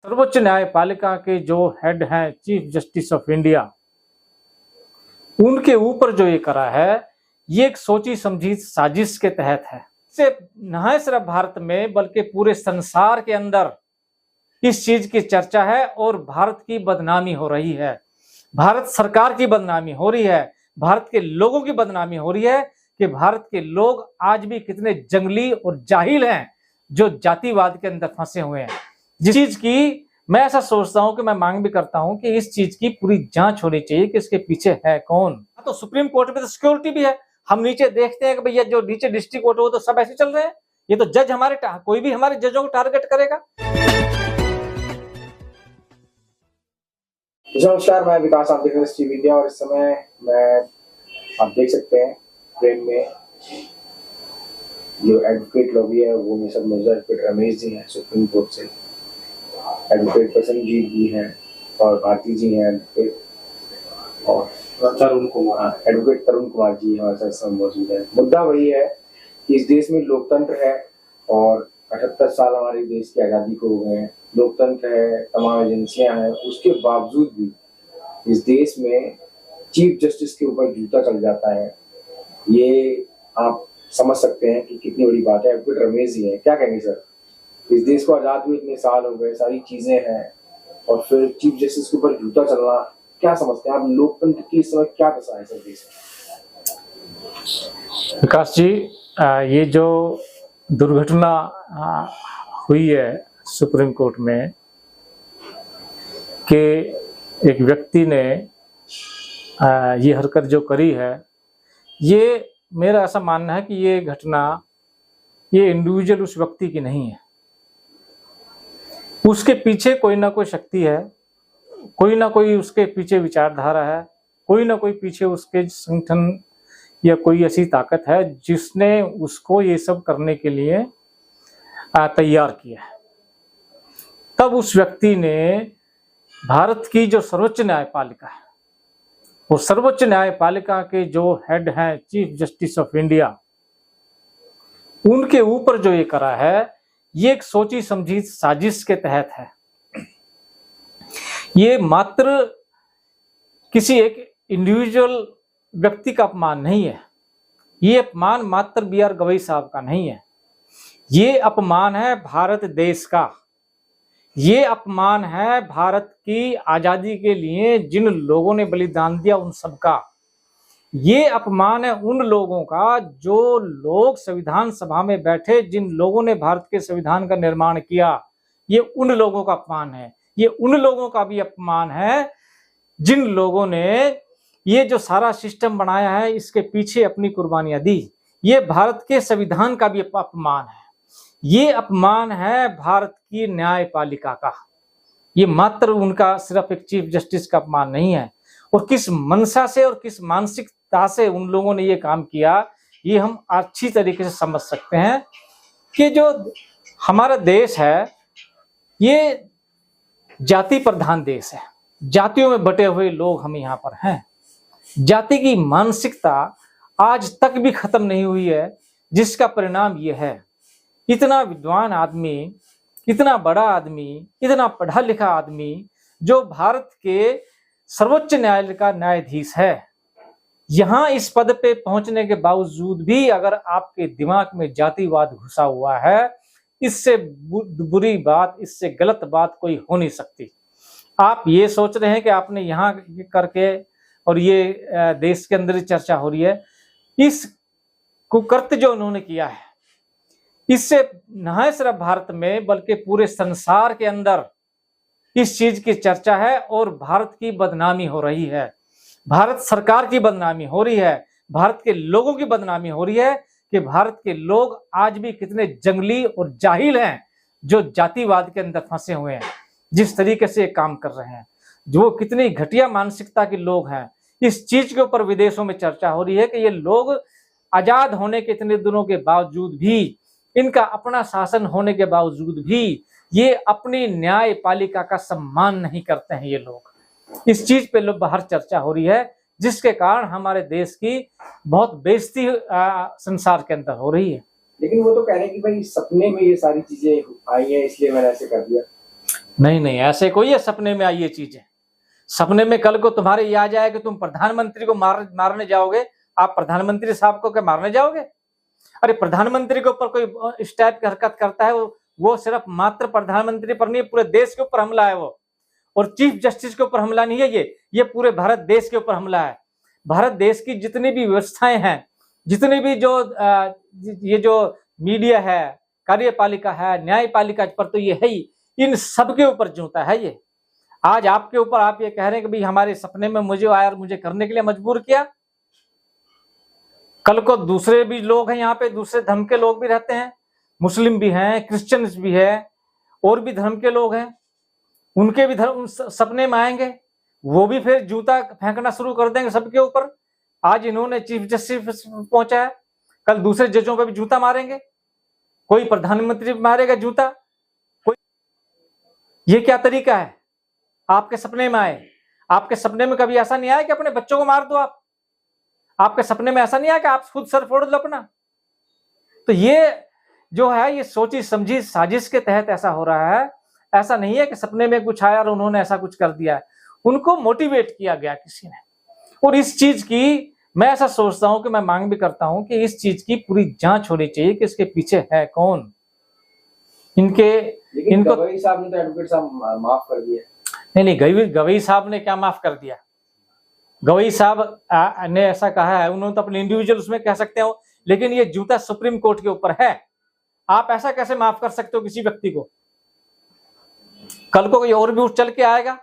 सर्वोच्च न्यायपालिका के जो हेड हैं चीफ जस्टिस ऑफ इंडिया, उनके ऊपर जो ये करा है ये एक सोची समझी साजिश के तहत है। इसे न सिर्फ भारत में बल्कि पूरे संसार के अंदर इस चीज की चर्चा है और भारत की बदनामी हो रही है, भारत सरकार की बदनामी हो रही है, भारत के लोगों की बदनामी हो रही है कि भारत के लोग आज भी कितने जंगली और जाहिल हैं जो जातिवाद के अंदर फंसे हुए हैं। जिस चीज की मैं ऐसा सोचता हूं कि मैं मांग भी करता हूं कि इस चीज की पूरी जांच होनी चाहिए कि इसके पीछे है कौन। तो सुप्रीम कोर्ट में तो सिक्योरिटी भी है, हम नीचे देखते हैं कि भैया जो नीचे डिस्ट्रिक्ट कोर्ट हो तो सब ऐसे चल रहे हैं, ये तो जज हमारे कोई भी हमारे जजों को टारगेट करेगा। नमस्कार, मैं विकास, आप देख रहे हैं टीवी इंडिया और इस समय आप देख सकते हैं फ्रेम में जो एडवोकेट लॉबी है वो में सब नजर एडवोकेट रमेश जी हैं सुप्रीम कोर्ट से, एडवोकेट प्रसन्नजीत जी हैं और भारती जी हैं एडवोकेट, और तरुण कुमार एडवोकेट तरुण कुमार जी हमारे साथ सब मौजूद है। मुद्दा वही है कि इस देश में लोकतंत्र है और 78 साल हमारे देश की आज़ादी को हो गए हैं, लोकतंत्र है, तमाम एजेंसियां हैं, उसके बावजूद भी इस देश में चीफ जस्टिस के ऊपर जूता चल जाता है। ये आप समझ सकते हैं कि कितनी बड़ी बात है। एडवोकेट रमेश जी है, क्या कहेंगे सर? इस देश को आजाद हुए इतने साल हो गए, सारी चीजें हैं और फिर चीफ जस्टिस के ऊपर जूता चलना, क्या समझते हैं आप? लोकतंत्र की इस समय क्या दशा है सर देश में? विकास जी, ये जो दुर्घटना हुई है सुप्रीम कोर्ट में कि एक व्यक्ति ने ये हरकत जो करी है, ये मेरा ऐसा मानना है कि ये घटना ये इंडिविजुअल उस व्यक्ति की नहीं है, उसके पीछे कोई ना कोई शक्ति है, कोई ना कोई उसके पीछे विचारधारा है, कोई ना कोई पीछे उसके संगठन या कोई ऐसी ताकत है जिसने उसको ये सब करने के लिए तैयार किया है। तब उस व्यक्ति ने भारत की जो सर्वोच्च न्यायपालिका है, वो सर्वोच्च न्यायपालिका के जो हेड हैं चीफ जस्टिस ऑफ इंडिया, उनके ऊपर जो ये करा है ये एक सोची समझी साजिश के तहत है। ये मात्र किसी एक इंडिविजुअल व्यक्ति का अपमान नहीं है, ये अपमान मात्र BR गवई साहब का नहीं है, ये अपमान है भारत देश का, ये अपमान है भारत की आजादी के लिए जिन लोगों ने बलिदान दिया उन सबका, ये अपमान है उन लोगों का जो लोग संविधान सभा में बैठे, जिन लोगों ने भारत के संविधान का निर्माण किया, ये उन लोगों का अपमान है। ये उन लोगों का भी अपमान है जिन लोगों ने ये जो सारा सिस्टम बनाया है इसके पीछे अपनी कुर्बानियां दी। ये भारत के संविधान का भी अपमान है, ये अपमान है भारत की न्यायपालिका का। ये मात्र उनका सिर्फ एक चीफ जस्टिस का अपमान नहीं है, और किस मंशा से और किस मानसिकता से उन लोगों ने ये काम किया ये हम अच्छी तरीके से समझ सकते हैं कि जो हमारा देश है ये जाति प्रधान देश है, जातियों में बटे हुए लोग हम यहाँ पर हैं। जाति की मानसिकता आज तक भी खत्म नहीं हुई है, जिसका परिणाम ये है इतना विद्वान आदमी, इतना बड़ा आदमी, इतना पढ़ा लिखा आदमी जो भारत के सर्वोच्च न्यायालय का न्यायाधीश है, यहां इस पद पे पहुंचने के बावजूद भी अगर आपके दिमाग में जातिवाद घुसा हुआ है, इससे बुरी बात, इससे गलत बात कोई हो नहीं सकती। आप ये सोच रहे हैं कि आपने यहाँ करके और ये देश के अंदर चर्चा हो रही है, इस कुकृत्य जो उन्होंने किया है इससे न सिर्फ भारत में बल्कि पूरे संसार के अंदर इस चीज की चर्चा है और भारत की बदनामी हो रही है, भारत सरकार की बदनामी हो रही है, भारत के लोगों की बदनामी हो रही है कि भारत के लोग आज भी कितने जंगली और जाहिल हैं जो जातिवाद के अंदर फंसे हुए हैं, जिस तरीके से काम कर रहे हैं, जो कितनी घटिया मानसिकता के लोग हैं। इस चीज के ऊपर विदेशों में चर्चा हो रही है कि ये लोग आजाद होने के इतने दिनों के बावजूद भी, इनका अपना शासन होने के बावजूद भी ये अपनी न्यायपालिका का सम्मान नहीं करते हैं। ये लोग इस चीज पे लोग बाहर चर्चा हो रही है, जिसके कारण हमारे देश की बहुत बेइज्जती संसार के अंदर हो रही है। लेकिन वो तो कह रहे हैं कि भाई सपने में ये सारी चीजें आई हैं इसलिए मैंने ऐसे कर दिया। नहीं नहीं, ऐसे कोई है सपने में आई ये चीजें? सपने में कल को तुम्हारे ये आ जाए कि तुम प्रधानमंत्री को मारने जाओगे, आप प्रधानमंत्री साहब को क्या मारने जाओगे? अरे प्रधानमंत्री के ऊपर कोई इस टाइप की हरकत करता है, वो सिर्फ मात्र प्रधानमंत्री पर नहीं, पूरे देश के ऊपर हमला है वो। और चीफ जस्टिस के ऊपर हमला नहीं है ये पूरे भारत देश के ऊपर हमला है। भारत देश की जितनी भी व्यवस्थाएं हैं, जितनी भी ये जो मीडिया है, कार्यपालिका है, न्यायपालिका पर तो ये है ही, इन सब के ऊपर जूता है ये। आज आपके ऊपर आप ये कह रहे हैं कि भाई हमारे सपने में मुझे आया और मुझे करने के लिए मजबूर किया। कल को दूसरे भी लोग हैं यहाँ पे, दूसरे धर्म के लोग भी रहते हैं, मुस्लिम भी हैं, क्रिश्चियंस भी है, और भी धर्म के लोग हैं, उनके भी धर्म सपने में आएंगे, वो भी फिर जूता फेंकना शुरू कर देंगे सबके ऊपर। आज इन्होंने चीफ जस्टिस पहुंचा है, कल दूसरे जजों पे भी जूता मारेंगे, कोई प्रधानमंत्री मारेगा जूता, कोई। ये क्या तरीका है? आपके सपने में आए? आपके सपने में कभी ऐसा नहीं आया कि अपने बच्चों को मार दो आप? आपके सपने में ऐसा नहीं आया कि आप खुद सर फोड़ दो अपना? तो ये जो है ये सोची समझी साजिश के तहत ऐसा हो रहा है। ऐसा नहीं है कि सपने में कुछ आया और उन्होंने ऐसा कुछ कर दिया है, उनको मोटिवेट किया गया किसी ने। और इस चीज की मैं ऐसा सोचता हूं कि मैं मांग भी करता हूं कि इस चीज की पूरी जांच होनी चाहिए कि इसके पीछे है कौन। इनको गवई साहब ने तो एडवोकेट साहब माफ कर दिया। नहीं, गवई साहब ने क्या माफ कर दिया? गवई साहब ने ऐसा कहा है, उन्होंने तो अपने इंडिविजुअल उसमें कह सकते हो, लेकिन ये जूता सुप्रीम कोर्ट के ऊपर है। आप ऐसा कैसे माफ कर सकते हो किसी व्यक्ति को? कल को कोई और भी उठ चल के आएगा,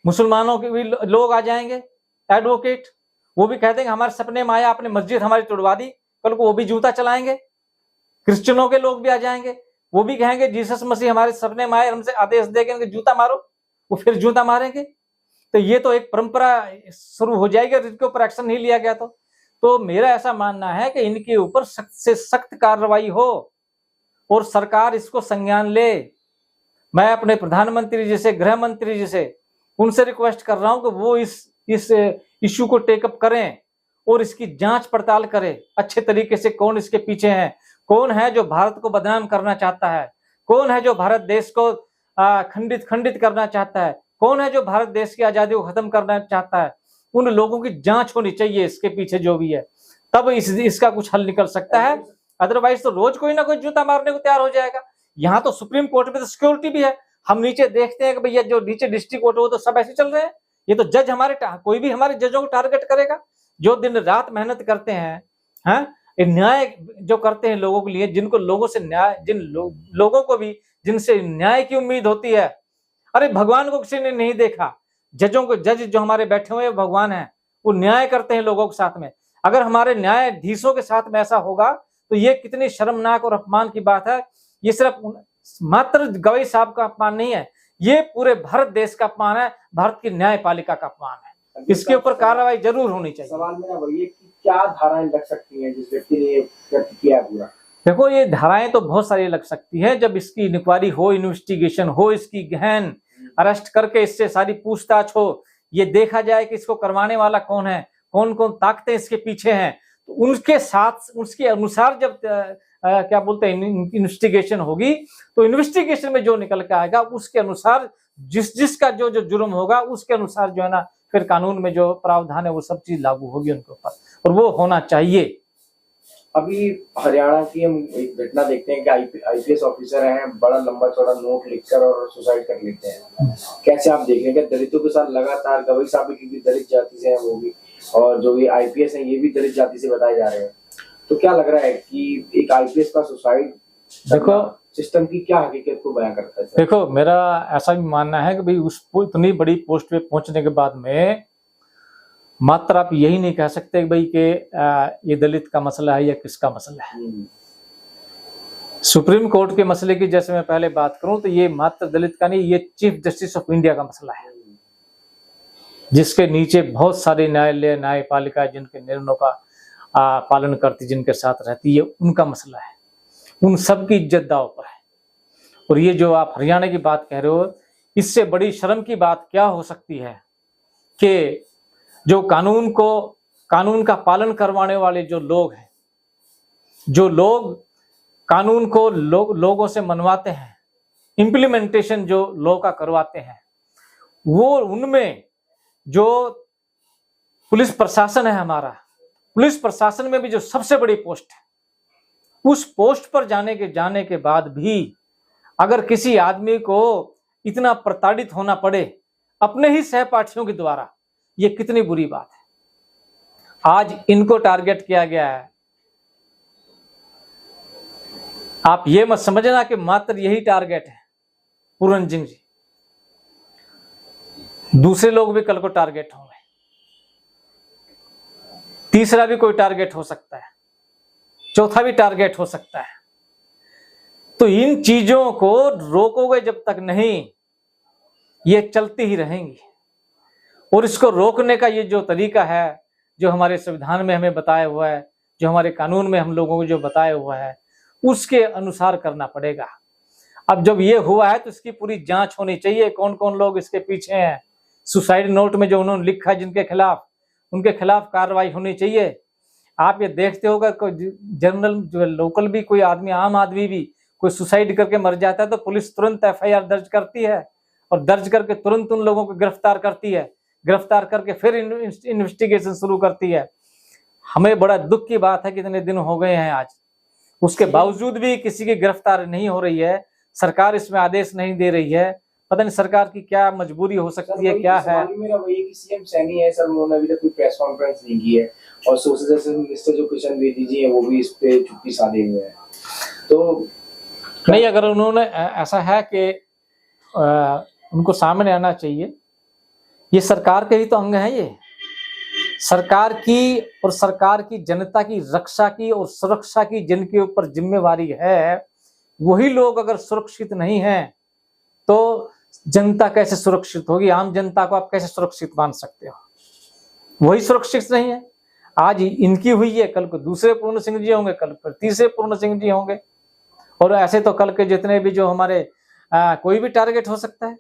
मुसलमानों के भी लोग आ जाएंगे एडवोकेट, वो भी कह देंगे हमारे सपने में आया, आपने मस्जिद हमारी तोड़वा दी, कल को वो भी जूता चलाएंगे। क्रिश्चियनों के लोग भी आ जाएंगे, वो भी कहेंगे जीसस मसीह हमारे सपने में आए, हमसे आदेश देंगे जूता मारो, वो फिर जूता मारेंगे। तो ये तो एक परंपरा शुरू हो जाएगी और इनके ऊपर एक्शन नहीं लिया गया तो मेरा ऐसा मानना है कि इनके ऊपर सख्त से सख्त कार्रवाई हो और सरकार इसको संज्ञान ले। मैं अपने प्रधानमंत्री जी से, गृह मंत्री जी से, उनसे रिक्वेस्ट कर रहा हूं कि वो इस इश्यू को टेकअप करें और इसकी जांच पड़ताल करें अच्छे तरीके से। कौन इसके पीछे है, कौन है जो भारत को बदनाम करना चाहता है, कौन है जो भारत देश को खंडित करना चाहता है, कौन है जो भारत देश की आजादी को खत्म करना चाहता है। उन लोगों की जांच होनी चाहिए इसके पीछे जो भी है, तब इसका कुछ हल निकल सकता है। अदरवाइज तो रोज कोई ना कोई जूता मारने को तैयार हो जाएगा। यहाँ तो सुप्रीम कोर्ट में तो सिक्योरिटी भी है, हम नीचे देखते हैं कि भैया जो नीचे डिस्ट्रिक्ट कोर्ट वो तो सब ऐसे चल रहे हैं। ये तो जज हमारे कोई भी हमारे जजों को टारगेट करेगा जो दिन रात मेहनत करते हैं, न्याय जो करते हैं लोगों के लिए, जिनको लोगों से न्याय, लोगों को भी जिनसे न्याय की उम्मीद होती है। अरे भगवान को किसी ने नहीं देखा, जजों को, जज जो हमारे बैठे हुए भगवान हैं, वो न्याय करते हैं लोगों के साथ में। अगर हमारे न्यायाधीशों के साथ में ऐसा होगा तो ये कितनी शर्मनाक और अपमान की बात है। ये सिर्फ मात्र गवई साहब का अपमान नहीं है, ये पूरे भारत देश का अपमान है, भारत की न्यायपालिका का अपमान है। इसके ऊपर कार्रवाई जरूर होनी चाहिए। सवाल मेरा वही है कि क्या धाराएं लग सकती हैं जिस व्यक्ति ने कृत्य किया पूरा? देखो ये धाराएं तो बहुत सारी लग सकती है, जब इसकी इंक्वायरी हो, इन्वेस्टिगेशन हो, इसकी गहन अरेस्ट करके इससे सारी पूछताछ हो, ये देखा जाए कि इसको करवाने वाला कौन है, कौन कौन ताकतें इसके पीछे हैं, तो उनके साथ उसके अनुसार जब क्या बोलते हैं इन्वेस्टिगेशन होगी, तो इन्वेस्टिगेशन में जो निकल के आएगा उसके अनुसार जिसका जो जुर्म होगा उसके अनुसार जो है ना फिर कानून में जो प्रावधान है वो सब चीज लागू होगी उनके ऊपर, और वो होना चाहिए। अभी हरियाणा की हम एक घटना देखते हैं कि आईपीएस ऑफिसर हैं, बड़ा लंबा चौड़ा नोट लिखकर और सुसाइड कर लेते हैं। कैसे आप देख रहे हैं कि दलितों के साथ लगातार, गवई साहब भी दलित जाति से हैं वो भी, और जो ये आईपीएस हैं ये भी दलित जाति से बताए जा रहे हैं, तो क्या लग रहा है कि एक आईपीएस का सुसाइड देखो सिस्टम की क्या हकीकत को बयां करता है? देखो मेरा ऐसा भी मानना है कि भाई उस इतनी बड़ी पोस्ट पे पहुंचने के बाद में मात्र आप यही नहीं कह सकते कि भाई कि ये दलित का मसला है या किसका मसला है। सुप्रीम कोर्ट के मसले की जैसे मैं पहले बात करूं तो ये मात्र दलित का नहीं, ये चीफ जस्टिस ऑफ इंडिया का मसला है, जिसके नीचे बहुत सारे न्यायालय, न्यायपालिका जिनके निर्णयों का पालन करती, जिनके साथ रहती है, उनका मसला है। उन सब की इज्जत दांव पर है। और ये जो आप हरियाणा की बात कह रहे हो, इससे बड़ी शर्म की बात क्या हो सकती है कि जो कानून का पालन करवाने वाले जो लोग हैं, जो लोग कानून को लोगों से मनवाते हैं, इम्प्लीमेंटेशन जो लॉ का करवाते हैं, वो उनमें जो पुलिस प्रशासन है हमारा, पुलिस प्रशासन में भी जो सबसे बड़ी पोस्ट है, उस पोस्ट पर जाने के बाद भी अगर किसी आदमी को इतना प्रताड़ित होना पड़े अपने ही सहपाठियों के द्वारा, ये कितनी बुरी बात है। आज इनको टारगेट किया गया है। आप ये मत समझना कि मात्र यही टारगेट है पूरन सिंह जी, दूसरे लोग भी कल को टारगेट होंगे, तीसरा भी कोई टारगेट हो सकता है, चौथा भी टारगेट हो सकता है। तो इन चीजों को रोकोगे जब तक नहीं, ये चलती ही रहेंगी। और इसको रोकने का ये जो तरीका है, जो हमारे संविधान में हमें बताया हुआ है, जो हमारे कानून में हम लोगों को जो बताया हुआ है, उसके अनुसार करना पड़ेगा। अब जब ये हुआ है तो इसकी पूरी जांच होनी चाहिए, कौन कौन लोग इसके पीछे हैं। सुसाइड नोट में जो उन्होंने लिखा है जिनके खिलाफ, उनके खिलाफ कार्रवाई होनी चाहिए। आप ये देखते होगा कोई जनरल जो लोकल भी कोई आदमी, आम आदमी भी कोई सुसाइड करके मर जाता है तो पुलिस तुरंत एफआईआर दर्ज करती है और दर्ज करके तुरंत उन लोगों को गिरफ्तार करती है, गिरफ्तार करके फिर इन्वेस्टिगेशन शुरू करती है। हमें बड़ा दुख की बात है कि इतने दिन हो गए हैं आज, उसके बावजूद भी किसी की गिरफ्तारी नहीं हो रही है, सरकार इसमें आदेश नहीं दे रही है। पता नहीं सरकार की क्या मजबूरी हो सकती है, क्या है। मेरा वही कि सीएम सैनी है सर, उन्होंने अभी तक कोई प्रेस कॉन्फ्रेंस नहीं की है और सोशल मिनिस्टर जो किशन बेदी जी हैं वो भी इस पे चुप्पी साधे हुए हैं। तो नहीं, अगर उन्होंने ऐसा है कि उनको सामने आना चाहिए। ये सरकार के ही तो अंग है, ये सरकार की और सरकार की जनता की रक्षा की और सुरक्षा की जिनके ऊपर जिम्मेवारी है, वही लोग अगर सुरक्षित नहीं हैं तो जनता कैसे सुरक्षित होगी। आम जनता को आप कैसे सुरक्षित मान सकते हो, वही सुरक्षित नहीं है। आज इनकी हुई है, कल को दूसरे पूर्ण सिंह जी होंगे, कल पर तीसरे पूर्ण सिंह जी होंगे, और ऐसे तो कल के जितने भी जो हमारे कोई भी टारगेट हो सकता है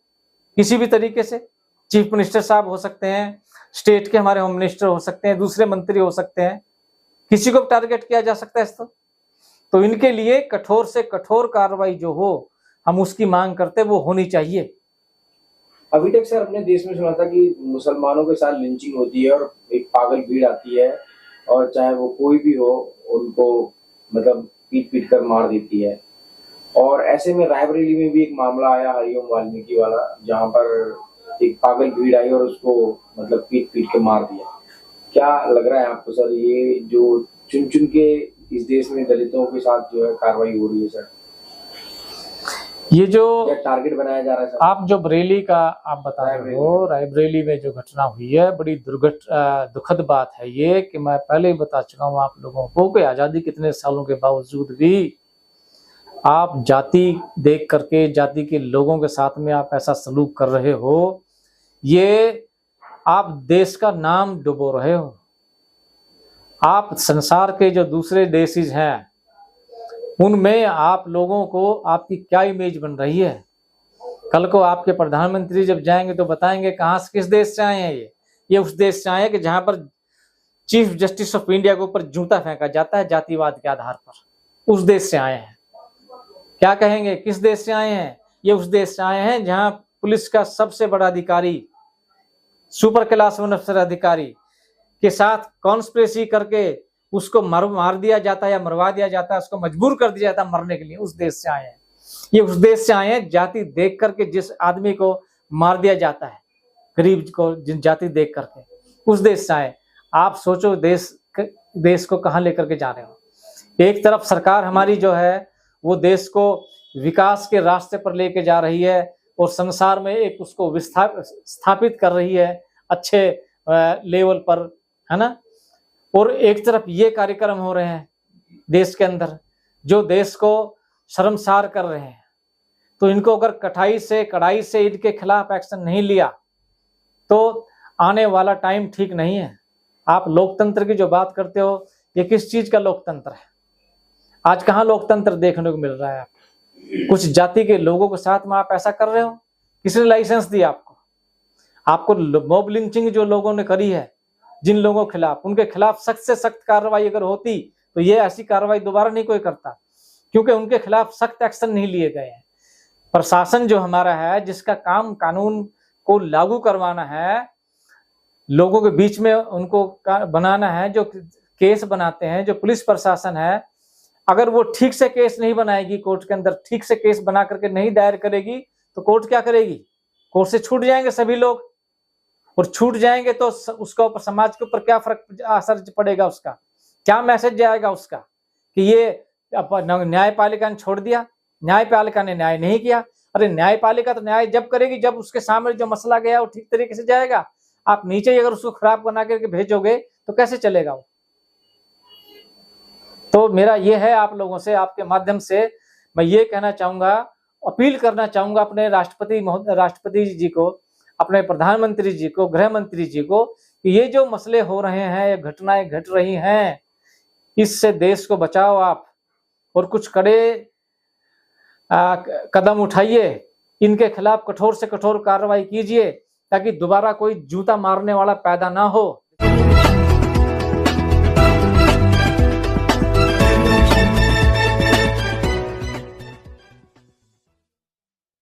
किसी भी तरीके से। चीफ मिनिस्टर साहब हो सकते हैं, स्टेट के हमारे होम मिनिस्टर हो सकते हैं, दूसरे मंत्री हो सकते हैं, किसी को टारगेट किया जा सकता है। तो इनके लिए कठोर से कठोर कार्रवाई जो हो, हम उसकी मांग करते वो होनी चाहिए। अभी तक सर अपने देश में सुना था कि मुसलमानों के साथ लिंचिंग होती है और एक पागल भीड़ आती है और चाहे वो कोई भी हो उनको मतलब पीट पीट कर मार देती है। और ऐसे में रायबरेली में भी एक मामला आया हरिओम वाल्मीकि वाला, जहां पर एक पागल भीड़ आई और उसको मतलब पीट पीट के मार दिया। क्या लग रहा है आपको सर, ये जो चुन चुन के इस देश में दलितों के साथ जो है कार्रवाई हो रही है सर, ये जो टारगेट बनाया जा रहा है सर? आप जो बरेली का आप बता रहे हो, रायबरेली में जो घटना हुई है, बड़ी दुखद बात है ये, कि मैं पहले ही बता चुका हूँ आप लोगों को कि आज़ादी कितने सालों के बावजूद भी आप जाति देख करके, जाति के लोगों के साथ में आप ऐसा सलूक कर रहे हो, ये आप देश का नाम डुबो रहे हो। आप संसार के जो दूसरे देशेज हैं उनमें आप लोगों को आपकी क्या इमेज बन रही है। कल को आपके प्रधानमंत्री जब जाएंगे तो बताएंगे कहाँ से, किस देश से आए हैं ये उस देश से आए हैं कि जहां पर चीफ जस्टिस ऑफ इंडिया के ऊपर जूता फेंका जाता है जातिवाद के आधार पर, उस देश से आए हैं। क्या कहेंगे, किस देश से आए हैं? ये उस देश से आए हैं जहां पुलिस का सबसे बड़ा अधिकारी, सुपर क्लास वन अफसर अधिकारी के साथ कॉन्स्पिरेसी करके उसको मार दिया जाता है या मरवा दिया जाता है, उसको मजबूर कर दिया जाता है मरने के लिए। उस देश से आए हैं ये, उस देश से आए हैं जाति देख करके जिस आदमी को मार दिया जाता है, गरीब को जिन जाति देख करके, उस देश से आए। आप सोचो देश को कहाँ लेकर के जा रहे हो। एक तरफ सरकार हमारी जो है वो देश को विकास के रास्ते पर लेके जा रही है और संसार में एक उसको स्थापित कर रही है अच्छे लेवल पर, है ना। और एक तरफ ये कार्यक्रम हो रहे हैं देश के अंदर जो देश को शर्मसार कर रहे हैं। तो इनको अगर कड़ाई से इनके खिलाफ एक्शन नहीं लिया तो आने वाला टाइम ठीक नहीं है। आप लोकतंत्र की जो बात करते हो, ये किस चीज का लोकतंत्र है? आज कहाँ लोकतंत्र देखने को मिल रहा है? कुछ जाति के लोगों के साथ में आप ऐसा कर रहे हो, किसने लाइसेंस दिया आपको? आपको मॉब लिंचिंग जो लोगों ने करी है जिन लोगों के खिलाफ, उनके खिलाफ सख्त से सख्त कार्रवाई अगर होती तो ये ऐसी कार्रवाई दोबारा नहीं कोई करता, क्योंकि उनके खिलाफ सख्त एक्शन नहीं लिए गए हैं। प्रशासन जो हमारा है, जिसका काम कानून को लागू करवाना है, लोगों के बीच में उनको बनाना है, जो केस बनाते हैं, जो पुलिस प्रशासन है, अगर वो ठीक से केस नहीं बनाएगी, कोर्ट के अंदर ठीक से केस बना करके नहीं दायर करेगी, तो कोर्ट क्या करेगी? कोर्ट से छूट जाएंगे सभी लोग, और छूट जाएंगे तो उसका ऊपर, समाज के ऊपर क्या फर्क असर पड़ेगा, उसका क्या मैसेज जाएगा उसका कि ये न्यायपालिका ने छोड़ दिया, न्यायपालिका ने न्याय नहीं किया। अरे न्यायपालिका तो न्याय जब करेगी जब उसके सामने जो मसला गया वो ठीक तरीके से जाएगा। आप नीचे ही अगर उसको खराब बना करके भेजोगे तो कैसे चलेगा वो? तो मेरा ये है आप लोगों से, आपके माध्यम से मैं ये कहना चाहूंगा, अपील करना चाहूंगा अपने राष्ट्रपति जी को, अपने प्रधानमंत्री जी को, गृह मंत्री जी को, कि ये जो मसले हो रहे हैं, ये घटनाएं घट रही हैं, इससे देश को बचाओ आप, और कुछ कड़े कदम उठाइए, इनके खिलाफ कठोर से कठोर कार्रवाई कीजिए, ताकि दोबारा कोई जूता मारने वाला पैदा ना हो।